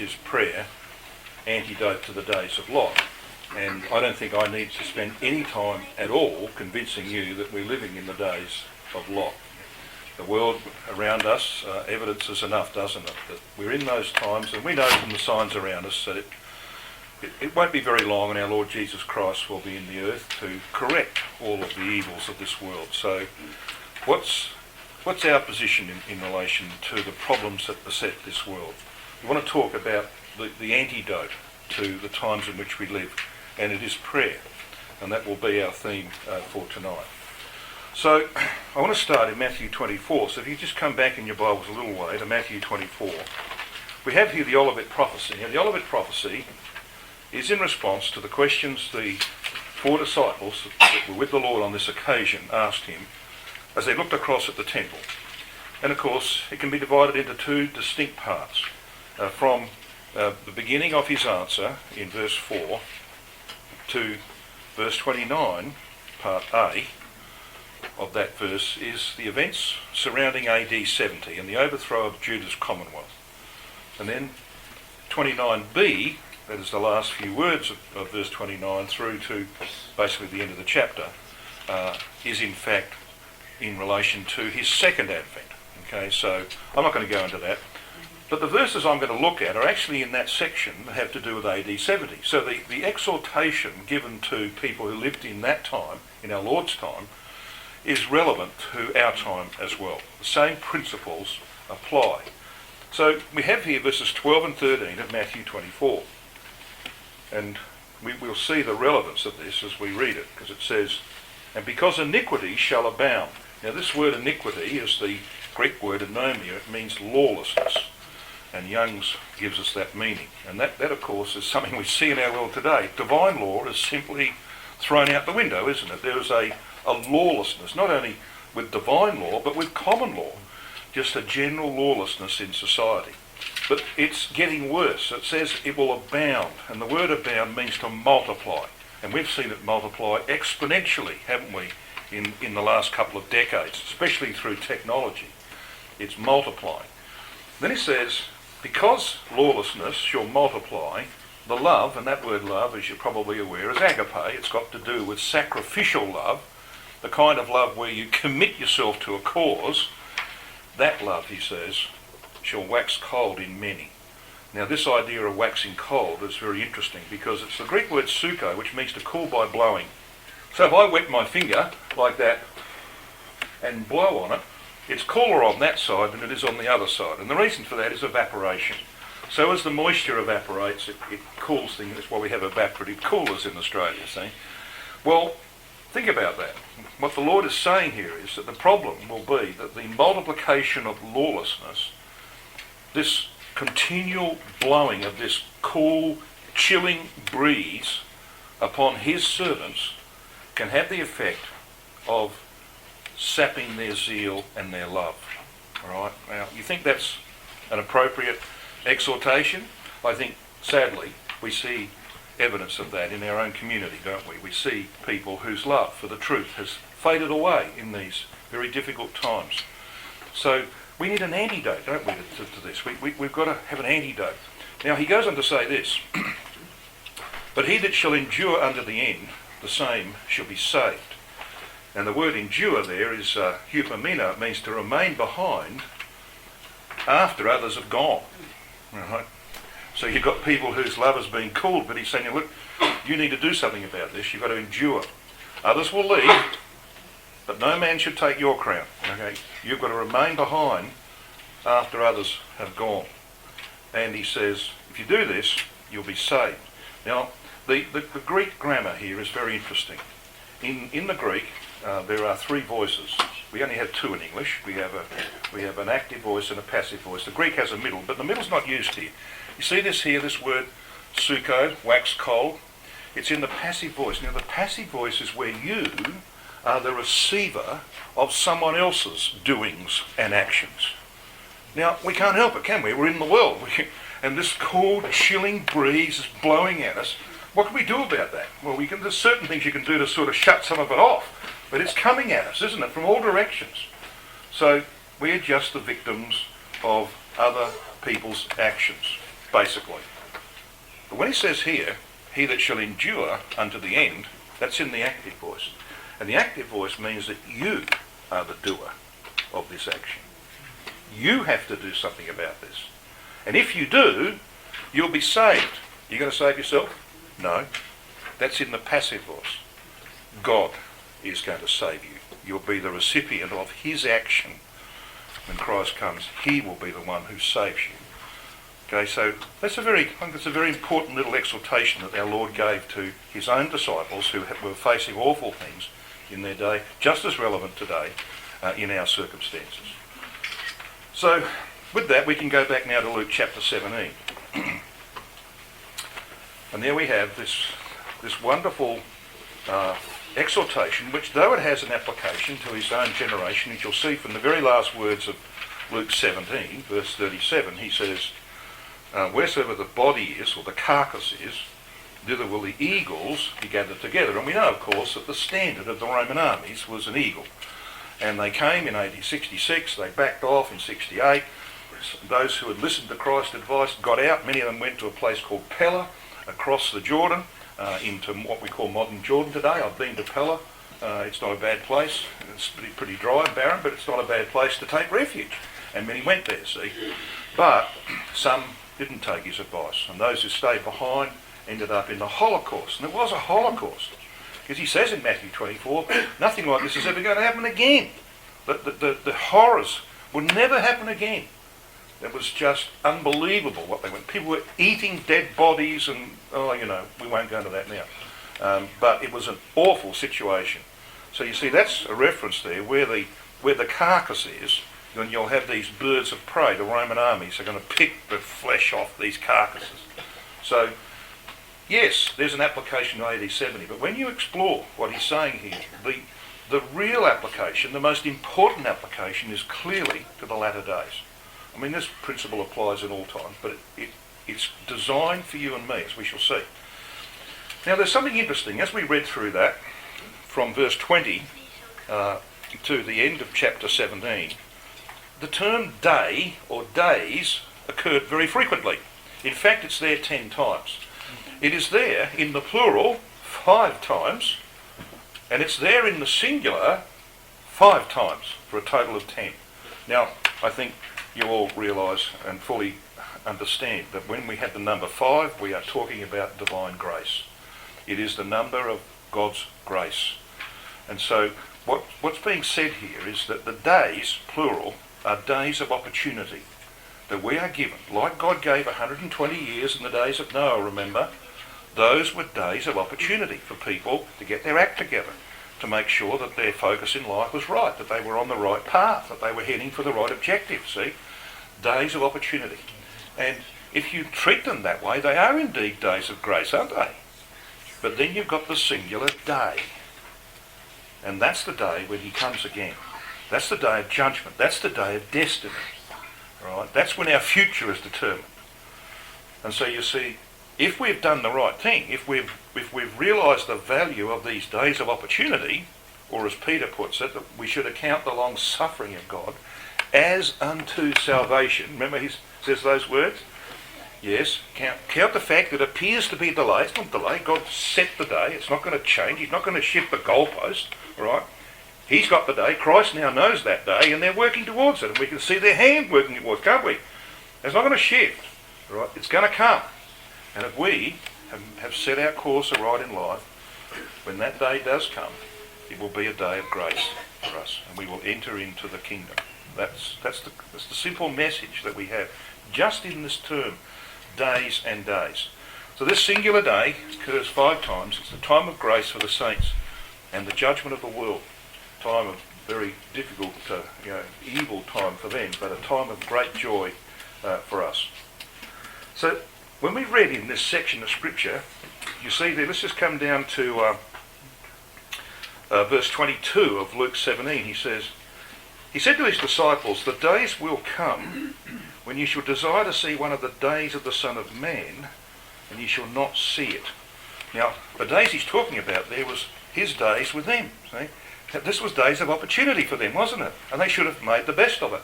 is prayer, antidote to the days of Lot. And I don't think I need to spend any time at all convincing you that we're living in the days of Lot. The world around us evidences enough, doesn't it, that we're in those times, and we know from the signs around us that it won't be very long and our Lord Jesus Christ will be in the earth to correct all of the evils of this world. So what's our position in relation to the problems that beset this world? We want to talk about the antidote to the times in which we live, and it is prayer, and that will be our theme for tonight. So I want to start in Matthew 24. So if you just come back in your Bibles a little way to Matthew 24, we have here the Olivet Prophecy. Now the Olivet Prophecy is in response to the questions the four disciples that were with the Lord on this occasion asked him as they looked across at the temple. And of course it can be divided into two distinct parts. From the beginning of his answer in verse 4 to verse 29, part A of that verse, is the events surrounding AD 70 and the overthrow of Judah's commonwealth. And then 29b, that is the last few words of verse 29 through to basically the end of the chapter, is in fact in relation to his second advent. Okay, so I'm not going to go into that. But the verses I'm going to look at are actually in that section that have to do with AD 70. So the exhortation given to people who lived in that time, in our Lord's time, is relevant to our time as well. The same principles apply. So we have here verses 12 and 13 of Matthew 24. And we'll see the relevance of this as we read it, because it says, "And because iniquity shall abound." Now this word iniquity is the Greek word anomia. It means lawlessness. And Young's gives us that meaning. And that of course, is something we see in our world today. Divine law is simply thrown out the window, isn't it? There is a lawlessness, not only with divine law, but with common law. Just a general lawlessness in society. But it's getting worse. It says it will abound. And the word abound means to multiply. And we've seen it multiply exponentially, haven't we, in the last couple of decades, especially through technology. It's multiplying. Then he says, because lawlessness shall multiply, the love, and that word love, as you're probably aware, is agape. It's got to do with sacrificial love, the kind of love where you commit yourself to a cause. That love, he says, shall wax cold in many. Now this idea of waxing cold is very interesting, because it's the Greek word suko, which means to cool by blowing. So if I wet my finger like that and blow on it, it's cooler on that side than it is on the other side. And the reason for that is evaporation. So as the moisture evaporates, it cools things. That's why we have evaporative coolers in Australia, see? Well, think about that. What the Lord is saying here is that the problem will be that the multiplication of lawlessness, this continual blowing of this cool, chilling breeze upon his servants, can have the effect of sapping their zeal and their love. All right. Now, you think that's an appropriate exhortation? I think, sadly, we see evidence of that in our own community, don't we? We see people whose love for the truth has faded away in these very difficult times. So we need an antidote, don't we, to this? We've got to have an antidote. Now, he goes on to say this, "But he that shall endure unto the end, the same shall be saved." And the word endure there is hupomeno. It means to remain behind after others have gone. Right? So you've got people whose love has been cooled, but he's saying, look, you need to do something about this. You've got to endure. Others will leave, but no man should take your crown. Okay? You've got to remain behind after others have gone. And he says, if you do this, you'll be saved. Now, the Greek grammar here is very interesting. In the Greek, there are three voices. We only have two in English. We have an active voice and a passive voice. The Greek has a middle, but the middle's not used here. You see this here, this word suko, wax cold? It's in the passive voice. Now the passive voice is where you are the receiver of someone else's doings and actions. Now we can't help it, can we? We're in the world. And this cold, chilling breeze is blowing at us. What can we do about that? Well, there's certain things you can do to sort of shut some of it off. But it's coming at us, isn't it, from all directions. So we are just the victims of other people's actions. basically. But when he says here, he that shall endure unto the end, that's in the active voice. And the active voice means that you are the doer of this action. You have to do something about this. And if you do, you'll be saved. You're going to save yourself? No. That's in the passive voice. God is going to save you. You'll be the recipient of his action. When Christ comes, he will be the one who saves you. Okay, so I think it's a very important little exhortation that our Lord gave to his own disciples who were facing awful things in their day, just as relevant today in our circumstances. So with that, we can go back now to Luke chapter 17. And there we have this wonderful exhortation, which though it has an application to his own generation, as you'll see from the very last words of Luke 17, verse 37, he says, wheresoever the body is, or the carcass is, thither will the eagles be gathered together. And we know, of course, that the standard of the Roman armies was an eagle. And they came in AD 66, they backed off in 68. Those who had listened to Christ's advice got out. Many of them went to a place called Pella, across the Jordan, into what we call modern Jordan today. I've been to Pella. It's not a bad place. It's pretty dry and barren, but it's not a bad place to take refuge. And many went there, see. But some didn't take his advice. And those who stayed behind ended up in the Holocaust. And it was a Holocaust. Because he says in Matthew 24, nothing like this is ever going to happen again. The horrors will never happen again. It was just unbelievable what they went. People were eating dead bodies and, we won't go into that now. But it was an awful situation. So you see, that's a reference there where the carcass is. Then you'll have these birds of prey. The Roman armies are going to pick the flesh off these carcasses. So, yes, there's an application to AD 70, but when you explore what he's saying here, the real application, the most important application, is clearly to the latter days. I mean, this principle applies in all times, but it's designed for you and me, as we shall see. Now, there's something interesting. As we read through that, from verse 20 to the end of chapter 17, the term day or days occurred very frequently. In fact, it's there 10 times. It is there in the plural 5 times, and it's there in the singular 5 times, for a total of 10. Now, I think you all realise and fully understand that when we have the number 5, we are talking about divine grace. It is the number of God's grace. And so what's being said here is that the days, plural, are days of opportunity that we are given. Like God gave 120 years in the days of Noah, remember? Those were days of opportunity for people to get their act together, to make sure that their focus in life was right, that they were on the right path, that they were heading for the right objective, see? Days of opportunity. And if you treat them that way, they are indeed days of grace, aren't they? But then you've got the singular day. And that's the day when he comes again. That's the day of judgment. That's the day of destiny. Right? That's when our future is determined. And so you see, if we've done the right thing, if we've realised the value of these days of opportunity, or as Peter puts it, that we should account the long suffering of God as unto salvation. Remember he says those words? Yes. Count the fact that it appears to be a delay. It's not delay. God set the day. It's not going to change. He's not going to shift the goalpost. Right? He's got the day. Christ now knows that day, and they're working towards it. And we can see their hand working towards it, can't we? It's not going to shift. Right? It's going to come. And if we have set our course aright in life, when that day does come, it will be a day of grace for us, and we will enter into the kingdom. That's the simple message that we have, just in this term, days and days. So this singular day occurs 5 times. It's the time of grace for the saints, and the judgment of the world. Time of very difficult, evil time for them, but a time of great joy for us. So when we read in this section of Scripture, you see there, let's just come down to verse 22 of Luke 17. He said to his disciples, "The days will come when you shall desire to see one of the days of the Son of Man, and you shall not see it." Now, the days he's talking about there was his days with them. See? This was days of opportunity for them, wasn't it? And they should have made the best of it.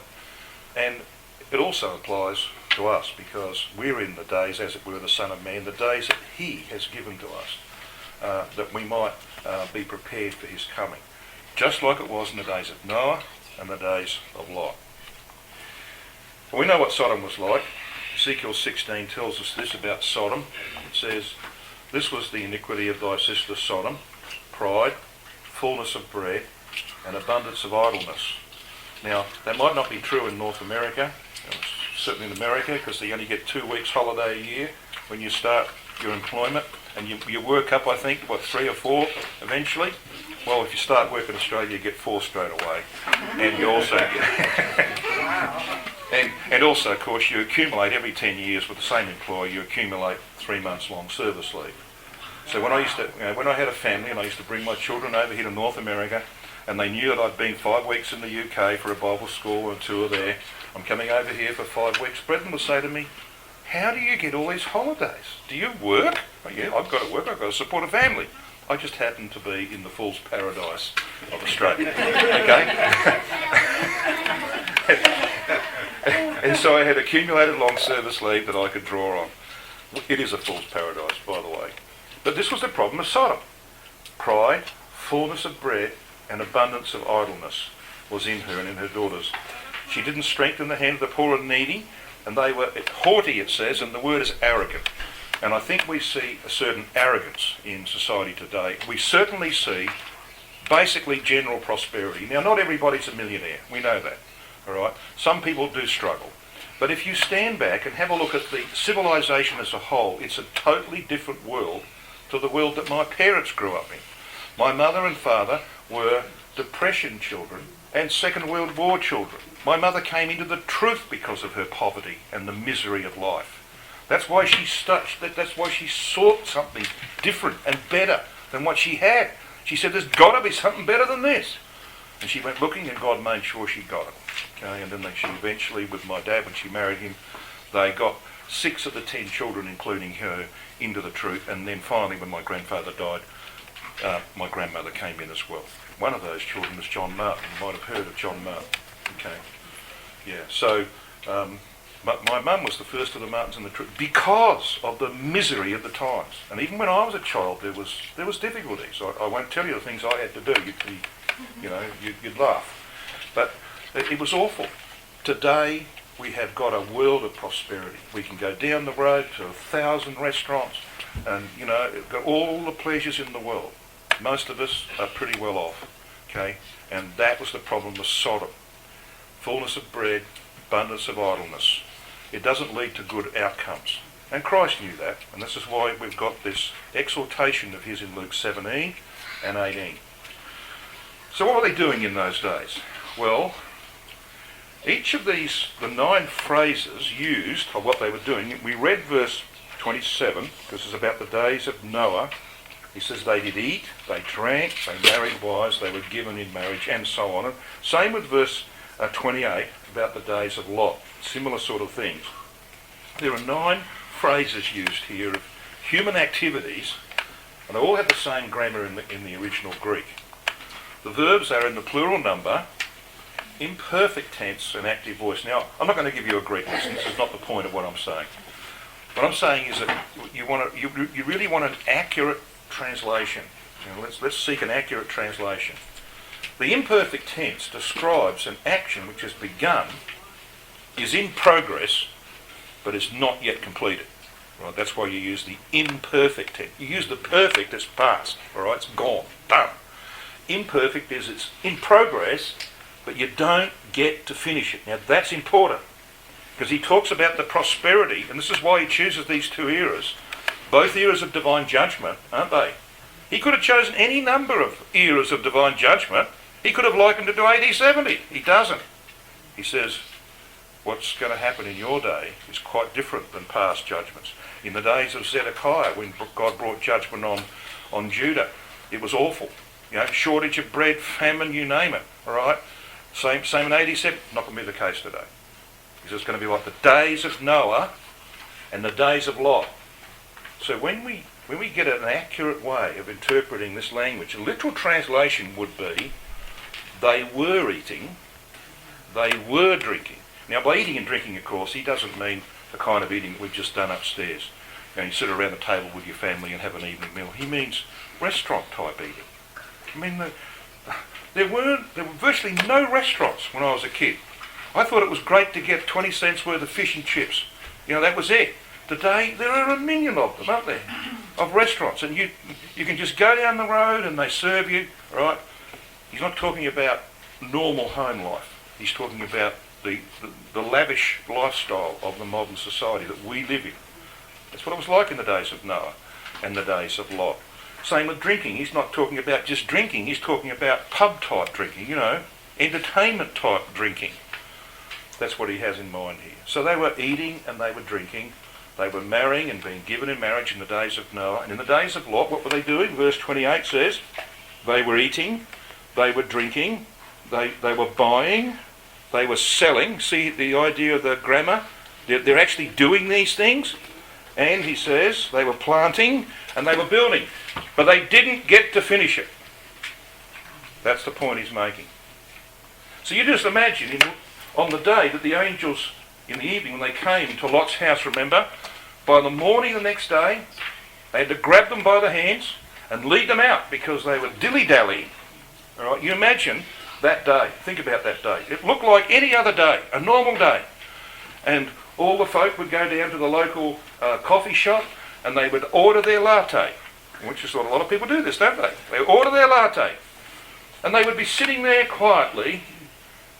And it also applies to us, because we're in the days, as it were, the Son of Man, the days that he has given to us, that we might be prepared for his coming. Just like it was in the days of Noah and the days of Lot. Well, we know what Sodom was like. Ezekiel 16 tells us this about Sodom. It says, "This was the iniquity of thy sister Sodom, pride, fullness of bread, and abundance of idleness." Now, that might not be true in North America, certainly in America, because they only get 2 weeks holiday a year when you start your employment, and you work up, I think, 3 or 4 eventually. Well, if you start work in Australia, you get 4 straight away, and you also and also, of course, you accumulate every 10 years with the same employer. You accumulate 3 months long service leave. So when I had a family and I used to bring my children over here to North America, and they knew that I'd been 5 weeks in the UK for a Bible school and a tour there, I'm coming over here for 5 weeks. Brendan would say to me, "How do you get all these holidays? Do you work?" "Oh, yeah, I've got to work. I've got to support a family." I just happen to be in the fool's paradise of Australia. Okay? And so I had accumulated long service leave that I could draw on. It is a fool's paradise, by the way. But this was the problem of Sodom. Pride, fullness of bread, and abundance of idleness was in her and in her daughters. She didn't strengthen the hand of the poor and needy, and they were haughty, it says, and the word is arrogant. And I think we see a certain arrogance in society today. We certainly see basically general prosperity. Now, not everybody's a millionaire. We know that. All right? Some people do struggle. But if you stand back and have a look at the civilization as a whole, it's a totally different world to the world that my parents grew up in. My mother and father were Depression children and Second World War children. My mother came into the truth because of her poverty and the misery of life. That's why she sought something different and better than what she had. She said, "There's got to be something better than this." And she went looking, and God made sure she got it. Okay, and then she eventually, with my dad, when she married him, they got 6 of the 10 children, including her, into the truth. And then finally, when my grandfather died, my grandmother came in as well. One of those children was John Martin. You might have heard of John Martin. Okay, yeah. So my mum was the first of the Martins in the truth because of the misery of the times. And even when I was a child, there was difficulties. I won't tell you the things I had to do. You'd laugh. But it was awful. Today, we have got a world of prosperity. We can go down the road to 1,000 restaurants and, got all the pleasures in the world. Most of us are pretty well off, okay? And that was the problem with Sodom. Fullness of bread, abundance of idleness. It doesn't lead to good outcomes. And Christ knew that, and this is why we've got this exhortation of his in Luke 17 and 18. So what were they doing in those days? Well, each of the 9 phrases used of what they were doing, we read verse 27, because it's about the days of Noah. He says they did eat, they drank, they married wives, they were given in marriage, and so on. And same with verse 28, about the days of Lot. Similar sort of things. There are 9 phrases used here of human activities, and they all have the same grammar in the original Greek. The verbs are in the plural number, imperfect tense, and active voice. Now, I'm not going to give you a Greek lesson. This is not the point of what I'm saying. What I'm saying is that you really want an accurate translation. Let's seek an accurate translation. The imperfect tense describes an action which has begun, is in progress, but is not yet completed. Right? That's why you use the imperfect tense. You use the perfect as past. All right, it's gone, done. Imperfect is it's in progress, but you don't get to finish it. Now that's important, because he talks about the prosperity, and this is why he chooses these 2 eras. Both eras of divine judgment, aren't they? He could have chosen any number of eras of divine judgment. He could have likened it to AD 70. He doesn't. He says, what's going to happen in your day is quite different than past judgments. In the days of Zedekiah, when God brought judgment on Judah, it was awful. Shortage of bread, famine, you name it. All right? Same in AD 7. Not going to be the case today. Because it's going to be like the days of Noah and the days of Lot. So when we get an accurate way of interpreting this language, a literal translation would be, they were eating, they were drinking. Now by eating and drinking, of course, he doesn't mean the kind of eating we've just done upstairs. You sit around the table with your family and have an evening meal. He means restaurant type eating. I mean, there were virtually no restaurants when I was a kid. I thought it was great to get 20 cents worth of fish and chips. That was it. Today, there are a million of them, aren't there? Of restaurants. And you can just go down the road and they serve you, right? He's not talking about normal home life. He's talking about the lavish lifestyle of the modern society that we live in. That's what it was like in the days of Noah and the days of Lot. Same with drinking. He's not talking about just drinking. He's talking about pub-type drinking, entertainment-type drinking. That's what he has in mind here. So they were eating and they were drinking. They were marrying and being given in marriage in the days of Noah. And in the days of Lot, what were they doing? Verse 28 says, they were eating, they were drinking, they were buying, they were selling. See the idea of the grammar? They're actually doing these things. And he says they were planting and they were building. But they didn't get to finish it. That's the point he's making. So you just imagine on the day that the angels, in the evening when they came to Lot's house, remember, by the morning the next day, they had to grab them by the hands and lead them out because they were dilly-dallying. All right, you imagine that day. Think about that day. It looked like any other day, a normal day. And all the folk would go down to the local coffee shop and they would order their latte, which is what a lot of people do this, don't they? They order their latte. And they would be sitting there quietly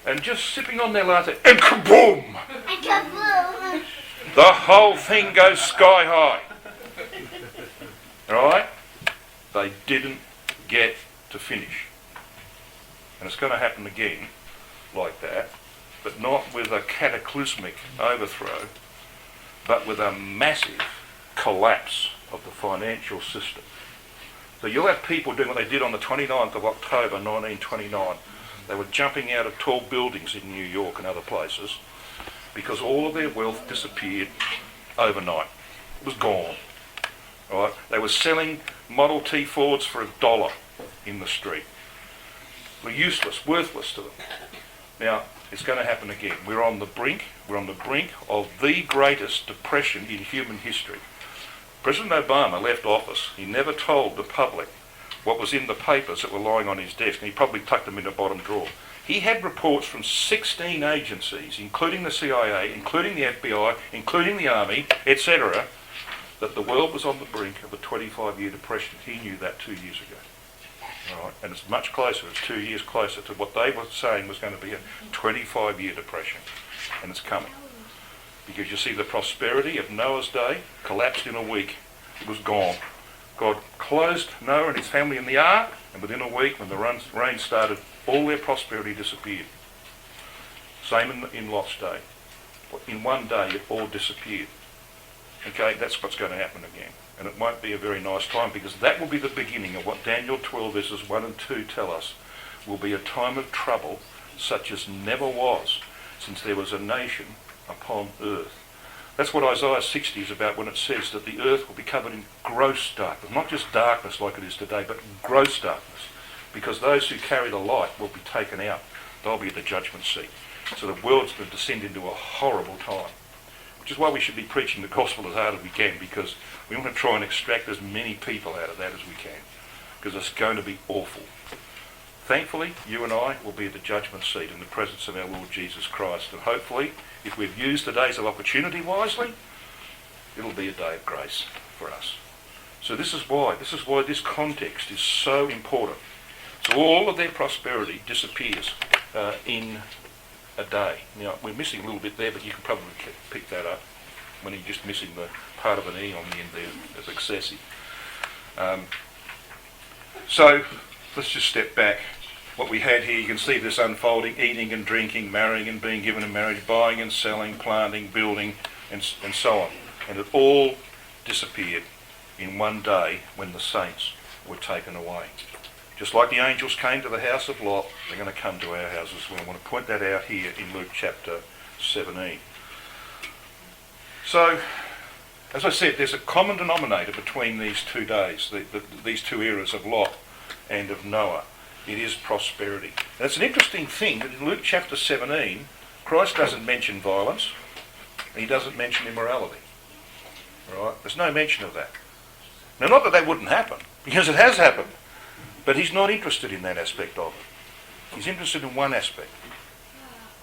and just sipping on their latte, and kaboom! And kaboom! The whole thing goes sky high. Alright? They didn't get to finish. And it's going to happen again like that, but not with a cataclysmic overthrow, but with a massive collapse of the financial system. So you'll have people doing what they did on the 29th of October 1929. They were jumping out of tall buildings in New York and other places because all of their wealth disappeared overnight. It was gone. Right? They were selling Model T Fords for $1 in the street. Were useless, worthless to them. Now, it's going to happen again. We're on the brink of the greatest depression in human history. President Obama left office. He never told the public what was in the papers that were lying on his desk, and he probably tucked them in a bottom drawer. He had reports from 16 agencies, including the CIA, including the FBI, including the Army, etc., that the world was on the brink of a 25-year depression. He knew that 2 years ago. Right? And it's much closer, it's 2 years closer to what they were saying was going to be a 25-year depression. And it's coming. Because you see, the prosperity of Noah's day collapsed in a week. It was gone. God closed Noah and his family in the ark, and within a week, when the rain started, all their prosperity disappeared. Same in Lot's day. In one day, it all disappeared. Okay, that's what's going to happen again. And it won't be a very nice time, because that will be the beginning of what Daniel 12 verses 1 and 2 tell us will be a time of trouble such as never was since there was a nation upon earth. That's what Isaiah 60 is about when it says that the earth will be covered in gross darkness. Not just darkness like it is today, but gross darkness. Because those who carry the light will be taken out. They'll be at the judgment seat. So the world's going to descend into a horrible time. Which is why we should be preaching the gospel as hard as we can, because we want to try and extract as many people out of that as we can. Because it's going to be awful. Thankfully, you and I will be at the judgment seat in the presence of our Lord Jesus Christ. And hopefully, if we've used the days of opportunity wisely, it'll be a day of grace for us. So this is why this context is so important. So all of their prosperity disappears in a day. Now, we're missing a little bit there, but you can probably pick that up when you're just missing the part of an E on the end there as excessive. So let's just step back. What we had here, you can see this unfolding: eating and drinking, marrying and being given in marriage, buying and selling, planting, building, and so on. And it all disappeared in one day when the saints were taken away. Just like the angels came to the house of Lot, they're going to come to our house as well. I want to point that out here in Luke chapter 17. So, as I said, there's a common denominator between these 2 days, these 2 eras of Lot and of Noah. It is prosperity. Now, it's an interesting thing that in Luke chapter 17, Christ doesn't mention violence. And he doesn't mention immorality. Right? There's no mention of that. Now, not that wouldn't happen, because it has happened. But he's not interested in that aspect of it. He's interested in one aspect.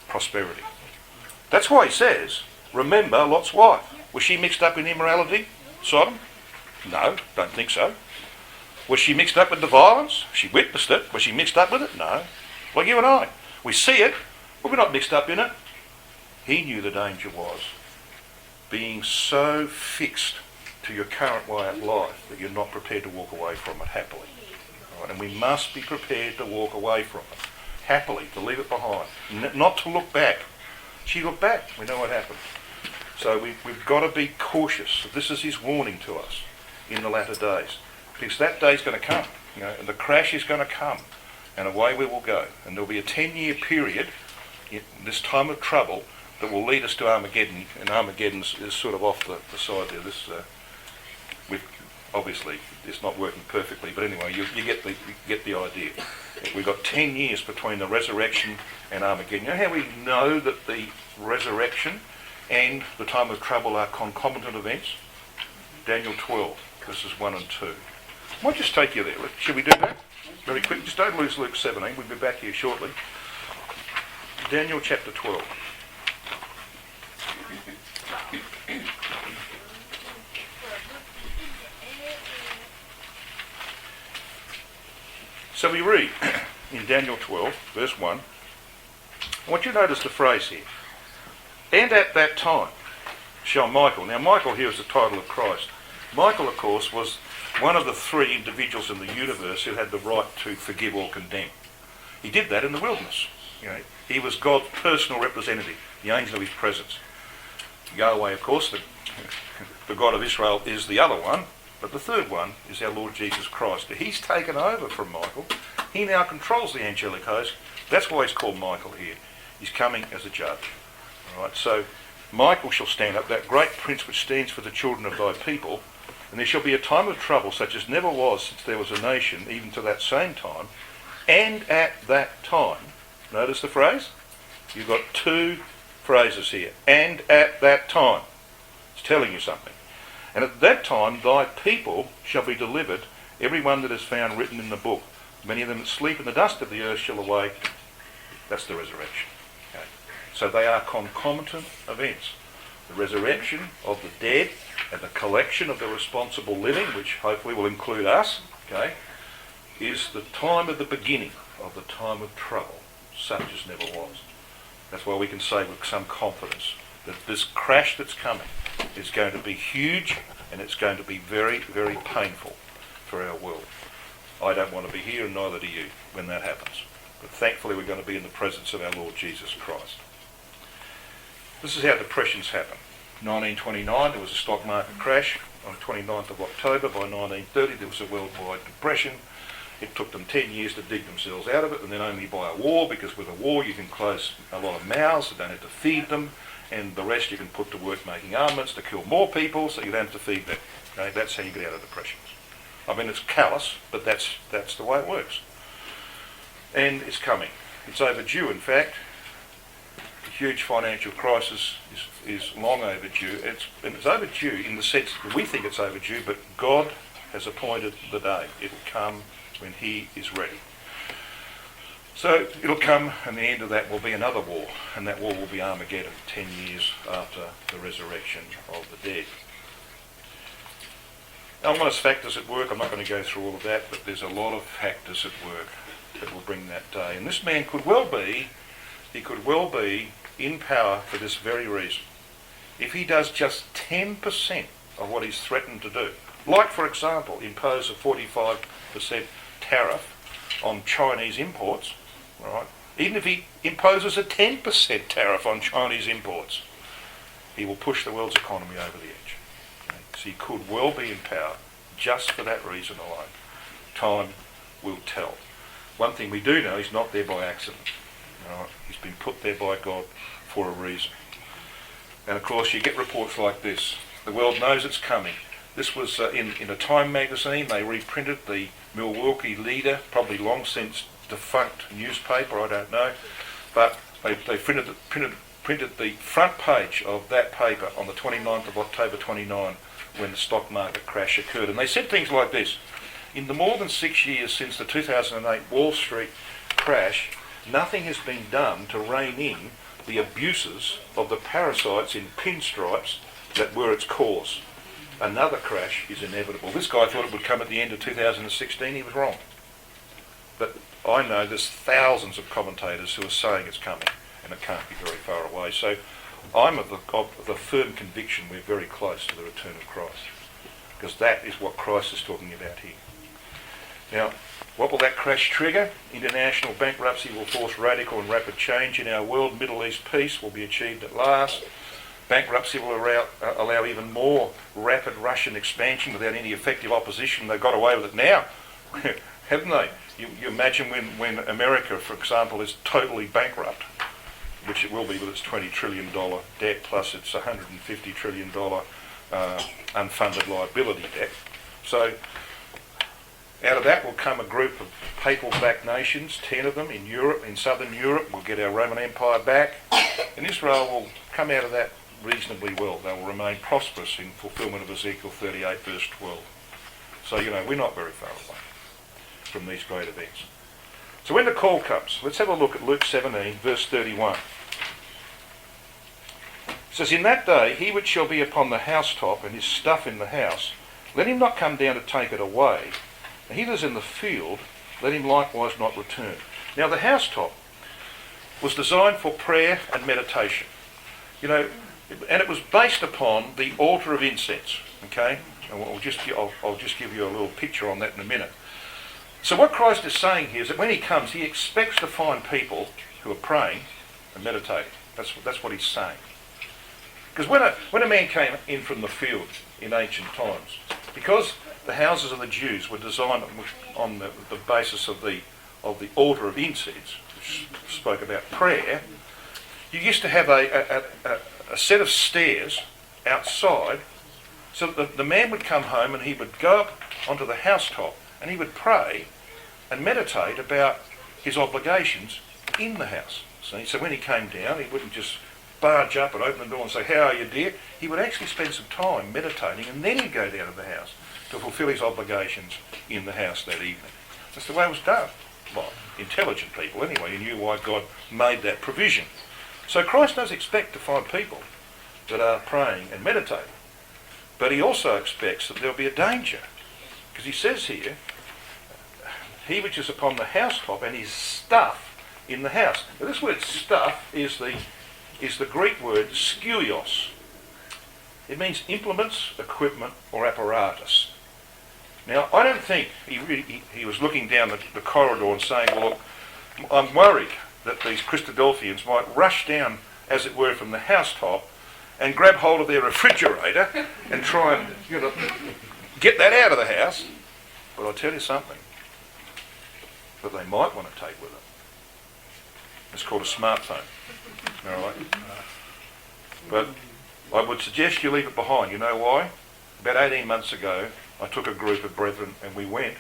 Prosperity. That's why he says, remember Lot's wife. Was she mixed up in immorality, Sodom? No, don't think so. Was she mixed up with the violence? She witnessed it. Was she mixed up with it? No. Like you and I. We see it, but we're not mixed up in it. He knew the danger was being so fixed to your current way of life that you're not prepared to walk away from it happily. Right? And we must be prepared to walk away from it happily, to leave it behind, not to look back. She looked back. We know what happened. So we've got to be cautious. This is his warning to us in the latter days. Because that day's going to come, and the crash is going to come, and away we will go. And there'll be a 10-year period, in this time of trouble, that will lead us to Armageddon. And Armageddon is sort of off the side there. Obviously, it's not working perfectly, but anyway, you get the idea. We've got 10 years between the resurrection and Armageddon. You know how we know that the resurrection and the time of trouble are concomitant events? Daniel 12, verses 1 and 2. I might just take you there. Should we do that? Very quick. Just don't lose Luke 17. We'll be back here shortly. Daniel chapter 12. So we read in Daniel 12, verse 1. I want you to notice the phrase here. And at that time shall Michael. Now Michael here is the title of Christ. Michael, of course, was one of the three individuals in the universe who had the right to forgive or condemn. He did that in the wilderness. He was God's personal representative, the angel of his presence. Yahweh, of course, the God of Israel, is the other one, but the third one is our Lord Jesus Christ. He's taken over from Michael. He now controls the angelic host. That's why he's called Michael here. He's coming as a judge. All right, so Michael shall stand up, that great prince which stands for the children of thy people, and there shall be a time of trouble such as never was since there was a nation, even to that same time. And at that time, notice the phrase? You've got two phrases here. And at that time. It's telling you something. And at that time thy people shall be delivered, every one that is found written in the book. Many of them that sleep in the dust of the earth shall awake. That's the resurrection. Okay. So they are concomitant events. The resurrection of the dead and the collection of the responsible living, which hopefully will include us, okay, is the time of the beginning of the time of trouble, such as never was. That's why we can say with some confidence that this crash that's coming is going to be huge, and it's going to be very, very painful for our world. I don't want to be here, and neither do you, when that happens. But thankfully we're going to be in the presence of our Lord Jesus Christ. This is how depressions happen. 1929, there was a stock market crash. On the 29th of October, by 1930, there was a worldwide depression. It took them 10 years to dig themselves out of it, and then only by a war, because with a war you can close a lot of mouths, you don't have to feed them, and the rest you can put to work making armaments to kill more people, so you don't have to feed them. Okay? That's how you get out of depressions. I mean, it's callous, but that's the way it works. And it's coming. It's overdue, in fact. The huge financial crisis is long overdue. It's overdue in the sense that we think it's overdue, but God has appointed the day. It will come when he is ready. So it'll come, and the end of that will be another war, and that war will be Armageddon, 10 years after the resurrection of the dead. Ominous factors at work. I'm not going to go through all of that, but there's a lot of factors at work that will bring that day. And this man could well be in power for this very reason. If he does just 10% of what he's threatened to do, like, for example, impose a 45% tariff on Chinese imports, right? Even if he imposes a 10% tariff on Chinese imports, he will push the world's economy over the edge. Okay? So he could well be in power just for that reason alone. Time will tell. One thing we do know, he's not there by accident. Right? He's been put there by God for a reason. And of course you get reports like this. The world knows it's coming. This was in a Time magazine. They reprinted the Milwaukee Leader, probably long since defunct newspaper, I don't know. But they printed printed the front page of that paper on the 29th of October 29 when the stock market crash occurred. And they said things like this: in the more than 6 years since the 2008 Wall Street crash, nothing has been done to rein in the abuses of the parasites in pinstripes that were its cause. Another crash is inevitable. This guy thought it would come at the end of 2016. He was wrong. But I know there's thousands of commentators who are saying it's coming, and it can't be very far away. So I'm of the firm conviction we're very close to the return of Christ, because that is what Christ is talking about here. Now, what will that crash trigger? International bankruptcy will force radical and rapid change in our world. Middle East peace will be achieved at last. Bankruptcy will allow even more rapid Russian expansion without any effective opposition. They've got away with it now, haven't they? You imagine when America, for example, is totally bankrupt, which it will be with its $20 trillion debt plus its $150 trillion unfunded liability debt. So out of that will come a group of papal-backed nations, 10 of them in Europe, in southern Europe. We'll get our Roman Empire back, and Israel will come out of that reasonably well. They will remain prosperous in fulfilment of Ezekiel 38 verse 12. So, we're not very far away from these great events. So when the call comes, let's have a look at Luke 17 verse 31. It says, in that day he which shall be upon the housetop and his stuff in the house, let him not come down to take it away. And he that is in the field, let him likewise not return. Now the housetop was designed for prayer and meditation. And it was based upon the altar of incense. Okay? And I'll just give you a little picture on that in a minute. So what Christ is saying here is that when he comes, he expects to find people who are praying and meditating. That's what he's saying. Because when a man came in from the field in ancient times, because the houses of the Jews were designed on the basis of the altar of incense, which spoke about prayer, you used to have a set of stairs outside, so that the man would come home and he would go up onto the housetop and he would pray and meditate about his obligations in the house. See? So when he came down, he wouldn't just barge up and open the door and say, how are you, dear? He would actually spend some time meditating, and then he'd go down to the house to fulfil his obligations in the house that evening. That's the way it was done. Well, intelligent people anyway, who knew why God made that provision. So Christ does expect to find people that are praying and meditating. But he also expects that there'll be a danger. Because he says here, he which is upon the housetop and his stuff in the house. Now this word stuff is the Greek word skuios. It means implements, equipment or apparatus. Now I don't think he was looking down the corridor and saying, well, look, I'm worried that these Christadelphians might rush down, as it were, from the housetop and grab hold of their refrigerator and try and get that out of the house. But I'll tell you something that they might want to take with them. It's called a smartphone. All right? But I would suggest you leave it behind. You know why? About 18 months ago, I took a group of brethren and we went,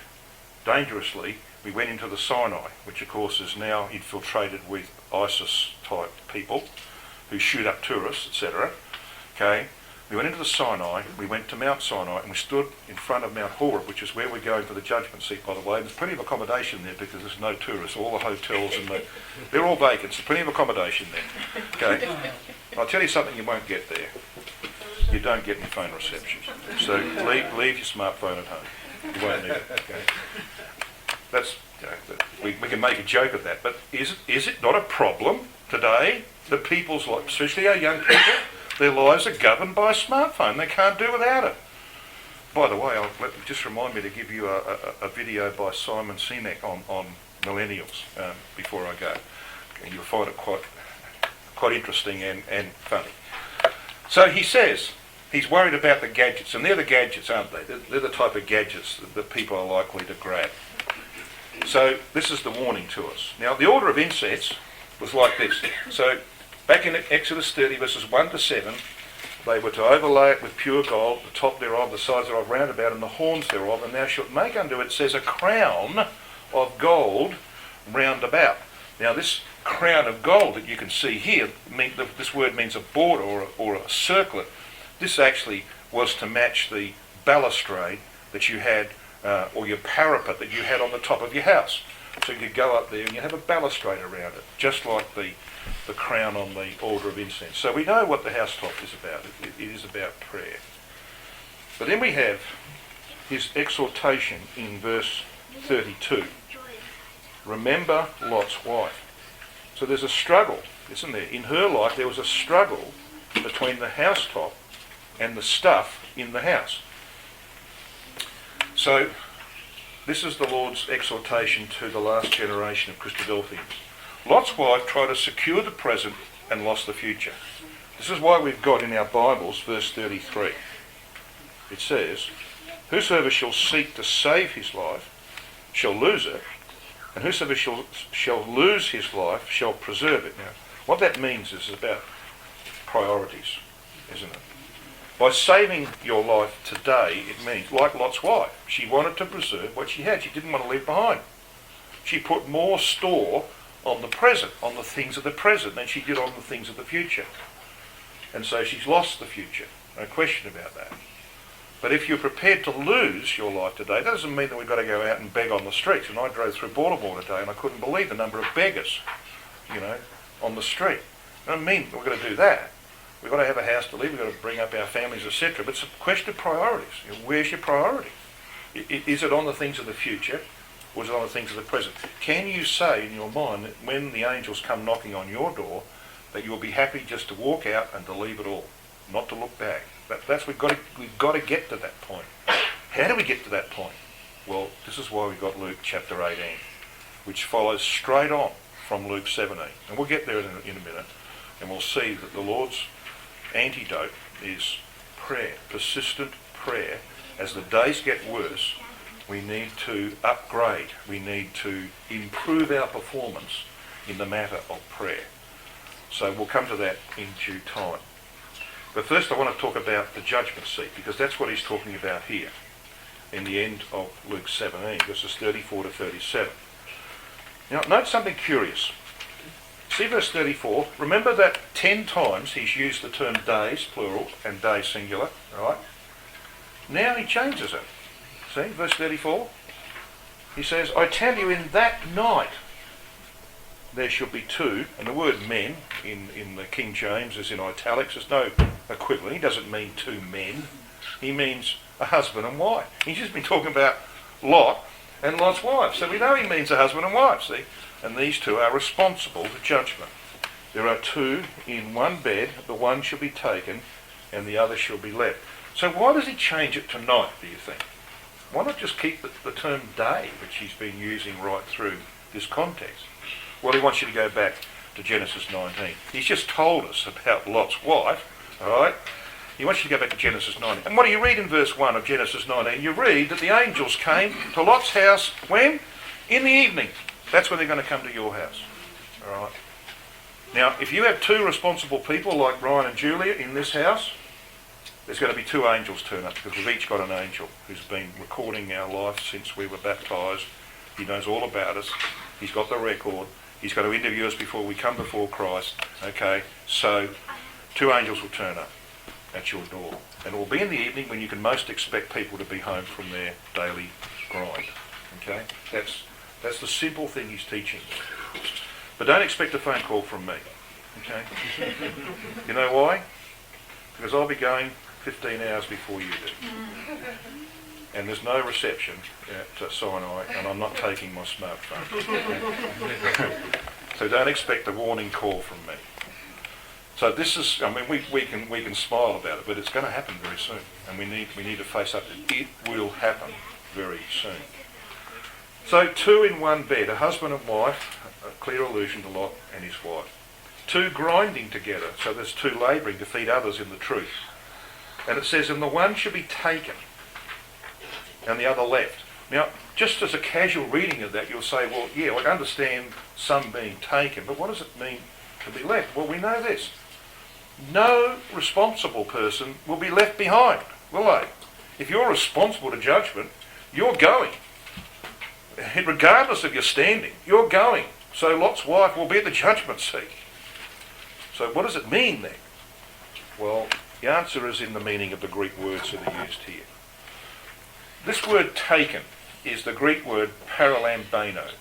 dangerously, we went into the Sinai, which of course is now infiltrated with ISIS-type people who shoot up tourists, etc. Okay? We went into the Sinai, we went to Mount Sinai, and we stood in front of Mount Horeb, which is where we're going for the judgment seat, by the way. There's plenty of accommodation there because there's no tourists. All the hotels they're all vacant, so plenty of accommodation there. Okay? I'll tell you something you won't get there. You don't get any phone reception. So leave your smartphone at home. You won't need it. Okay? That's, we can make a joke of that, but is it not a problem today that people's lives, especially our young people, their lives are governed by a smartphone? They can't do without it. By the way, just remind me to give you a video by Simon Sinek on millennials before I go. You'll find it quite interesting and funny. So he says he's worried about the gadgets, and they're the gadgets, aren't they? They're the type of gadgets that people are likely to grab. So this is the warning to us. Now, the order of incense was like this. So back in Exodus 30, verses 1 to 7, they were to overlay it with pure gold, the top thereof, the sides thereof round about, and the horns thereof, and thou shalt make unto it, says, a crown of gold round about. Now this crown of gold that you can see here, this word means a border or a circlet. This actually was to match the balustrade that you had, or your parapet that you had on the top of your house. So you could go up there and you have a balustrade around it, just like the crown on the altar of incense. So we know what the housetop is about. It is about prayer. But then we have his exhortation in verse 32. Remember Lot's wife. So there's a struggle, isn't there? In her life there was a struggle between the housetop and the stuff in the house. So this is the Lord's exhortation to the last generation of Christadelphians. Lot's wife tried to secure the present and lost the future. This is why we've got in our Bibles verse 33. It says, whosoever shall seek to save his life shall lose it, and whosoever shall lose his life shall preserve it. Now, what that means is about priorities, isn't it? By saving your life today, it means, like Lot's wife, she wanted to preserve what she had. She didn't want to leave behind. She put more store on the present, on the things of the present, than she did on the things of the future. And so she's lost the future. No question about that. But if you're prepared to lose your life today, that doesn't mean that we've got to go out and beg on the streets. And I drove through Baltimore today and I couldn't believe the number of beggars, on the street. I don't mean we're going to do that. We've got to have a house to live, we've got to bring up our families, etc. But it's a question of priorities. Where's your priority? Is it on the things of the future, or is it on the things of the present? Can you say in your mind that when the angels come knocking on your door, that you'll be happy just to walk out and to leave it all, not to look back? We've got to get to that point. How do we get to that point? Well, this is why we've got Luke chapter 18, which follows straight on from Luke 17. And we'll get there in a minute, and we'll see that the Lord's antidote is prayer, persistent prayer. As the days get worse, we need to upgrade, we need to improve our performance in the matter of prayer. So we'll come to that in due time. But first I want to talk about the judgment seat, because that's what he's talking about here in the end of Luke 17, verses 34 to 37. Now note something curious. See verse 34, remember that 10 times he's used the term days, plural, and day, singular, right? Now he changes it. See, verse 34, he says, I tell you, in that night there shall be two, and the word men in the King James is in italics. There's no equivalent. He doesn't mean two men. He means a husband and wife. He's just been talking about Lot and Lot's wife. So we know he means a husband and wife, see? And these two are responsible for judgment. There are two in one bed, the one shall be taken and the other shall be left. So why does he change it to night, do you think? Why not just keep the term day, which he's been using right through this context? Well, he wants you to go back to Genesis 19. He's just told us about Lot's wife, all right? He wants you to go back to Genesis 19. And what do you read in verse 1 of Genesis 19? You read that the angels came to Lot's house when? In the evening. That's when they're going to come to your house, all right? Now, if you have two responsible people like Ryan and Julia in this house, there's going to be two angels turn up, because we've each got an angel who's been recording our life since we were baptised. He knows all about us. He's got the record. He's got to interview us before we come before Christ. Okay, so two angels will turn up at your door. And it will be in the evening when you can most expect people to be home from their daily grind. Okay, that's the simple thing he's teaching. But don't expect a phone call from me. Okay, you know why? Because I'll be going 15 hours before you do. And there's no reception at Sinai, and I'm not taking my smartphone. So don't expect a warning call from me. So this is, I mean, we can smile about it, but it's going to happen very soon, and we need to face up to it. It will happen very soon. So two in one bed, a husband and wife, a clear allusion to Lot and his wife. Two grinding together, so there's two labouring to feed others in the truth. And it says, and the one should be taken and the other left. Now, just as a casual reading of that, you'll say, well, yeah, I understand some being taken, but what does it mean to be left? Well, we know this. No responsible person will be left behind, will they? If you're responsible to judgment, you're going. Regardless of your standing, you're going. So Lot's wife will be at the judgment seat. So what does it mean then? Well, the answer is in the meaning of the Greek words that are used here. This word taken is the Greek word paralambano.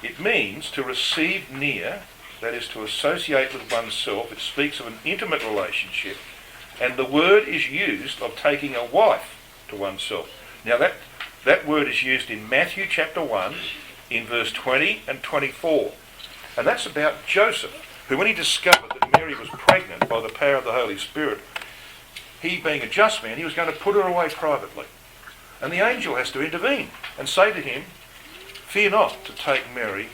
It means to receive near, that is to associate with oneself. It speaks of an intimate relationship, and the word is used of taking a wife to oneself. Now that word is used in Matthew chapter 1 in verse 20 and 24. And that's about Joseph, who when he discovered that Mary was pregnant by the power of the Holy Spirit, he being a just man, he was going to put her away privately. And the angel has to intervene and say to him, fear not to take Mary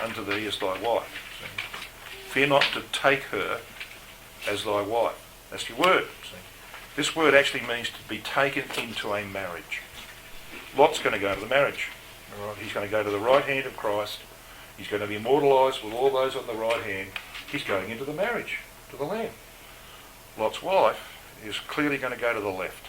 unto thee as thy wife. See? Fear not to take her as thy wife. That's your word. See? This word actually means to be taken into a marriage. Lot's going to go to the marriage. All right? He's going to go to the right hand of Christ. He's going to be immortalised with all those on the right hand. He's going into the marriage, to the Lamb. Lot's wife is clearly going to go to the left.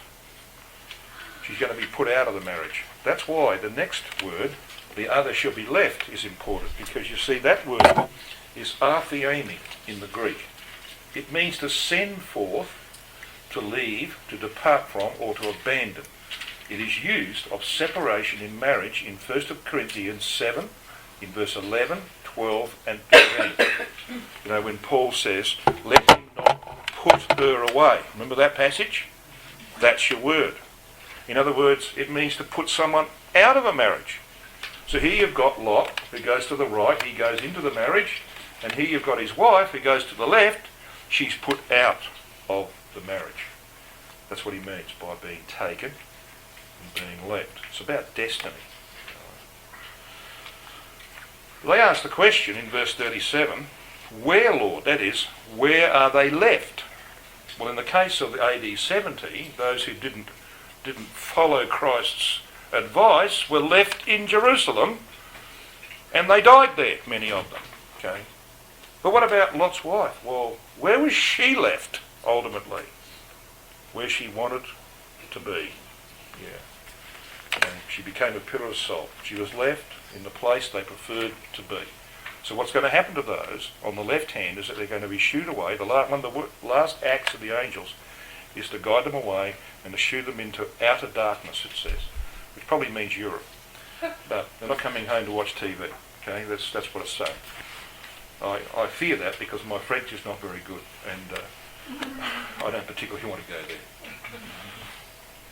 She's going to be put out of the marriage. That's why the next word, the other shall be left, is important, because you see that word is artheemi in the Greek. It means to send forth, to leave, to depart from, or to abandon. It is used of separation in marriage in 1 Corinthians 7, in verse 11, 12 and 13. You know, when Paul says, let him not put her away. Remember that passage? That's your word. In other words, it means to put someone out of a marriage. So here you've got Lot, who goes to the right, he goes into the marriage, and here you've got his wife, who goes to the left, she's put out of the marriage. That's what he means by being taken and being left. It's about destiny. They ask the question in verse 37, where, Lord? That is, where are they left? Well, in the case of the AD 70, those who didn't follow Christ's advice were left in Jerusalem, and they died there, many of them. Okay. But what about Lot's wife? Well, where was she left ultimately? Where she wanted to be. Yeah. And she became a pillar of salt. She was left in the place they preferred to be. So what's going to happen to those on the left hand is that they're going to be shooed away. One of the last acts of the angels is to guide them away and to shoot them into outer darkness, it says, which probably means Europe. But they're not coming home to watch TV. Okay, that's what it's saying. I fear that because my French is not very good, and I don't particularly want to go there.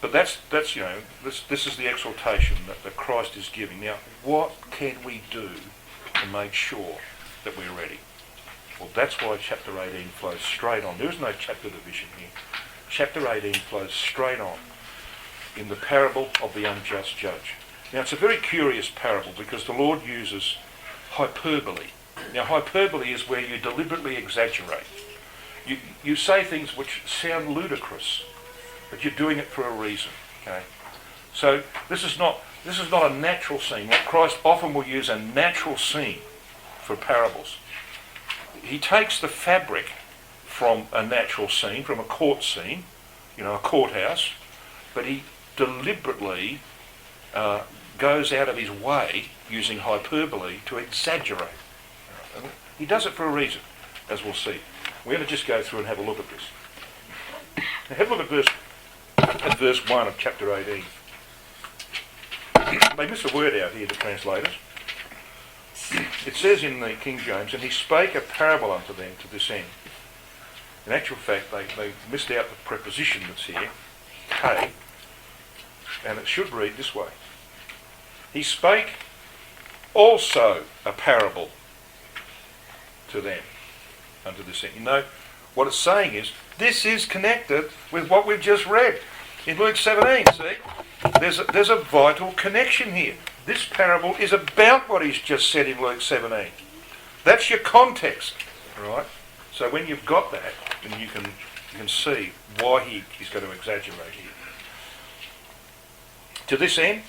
But that's you know, this is the exhortation that Christ is giving. Now, what can we do to make sure that we're ready? Well, that's why chapter 18 flows straight on. There is no chapter division here. Chapter 18 flows straight on in the parable of the unjust judge. Now, it's a very curious parable because the Lord uses hyperbole. Now, hyperbole is where you deliberately exaggerate. You say things which sound ludicrous, but you're doing it for a reason. Okay, so this is not a natural scene. What Christ often will use a natural scene for parables. He takes the fabric from a natural scene, from a court scene, you know, a courthouse, but he deliberately goes out of his way using hyperbole to exaggerate. And he does it for a reason, as we'll see. We're going to just go through and have a look at this. Now have a look at verse 1 of chapter 18. They miss a word out here, the translators. It says in the King James, and he spake a parable unto them to this end. In actual fact, they missed out the preposition that's here, K, and it should read this way. He spake also a parable to them unto this end. You know, what it's saying is, this is connected with what we've just read. In Luke 17, see, there's a vital connection here. This parable is about what he's just said in Luke 17. That's your context, right? So when you've got that, then you can see why he's going to exaggerate here. To this end,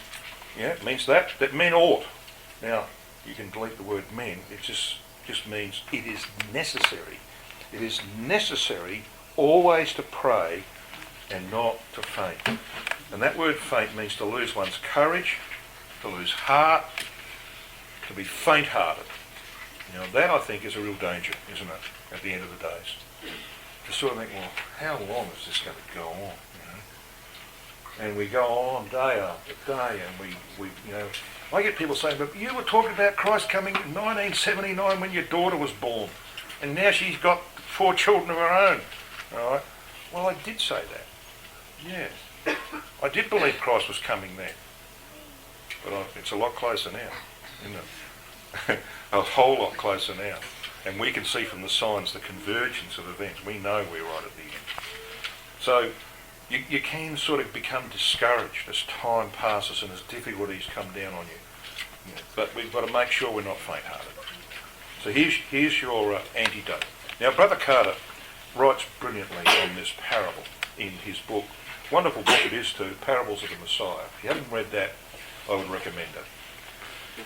yeah, it means that men ought. Now, you can delete the word men. It just means it is necessary. It is necessary always to pray and not to faint. And that word faint means to lose one's courage, to lose heart, to be faint-hearted. You know, that I think is a real danger, isn't it, at the end of the days? To sort of think, well, how long is this going to go on? You know? And we go on day after day, and we you know, I get people saying, but you were talking about Christ coming in 1979 when your daughter was born, and now she's got 4 children of her own. All right? Well, I did say that. Yeah. I did believe Christ was coming then. But it's a lot closer now, isn't it? A whole lot closer now. And we can see from the signs the convergence of events. We know we're right at the end. So you can sort of become discouraged as time passes and as difficulties come down on you. Yeah. But we've got to make sure we're not faint-hearted. So here's your antidote. Now, Brother Carter writes brilliantly on this parable in his book. Wonderful book it is too, Parables of the Messiah. If you haven't read that, I would recommend it.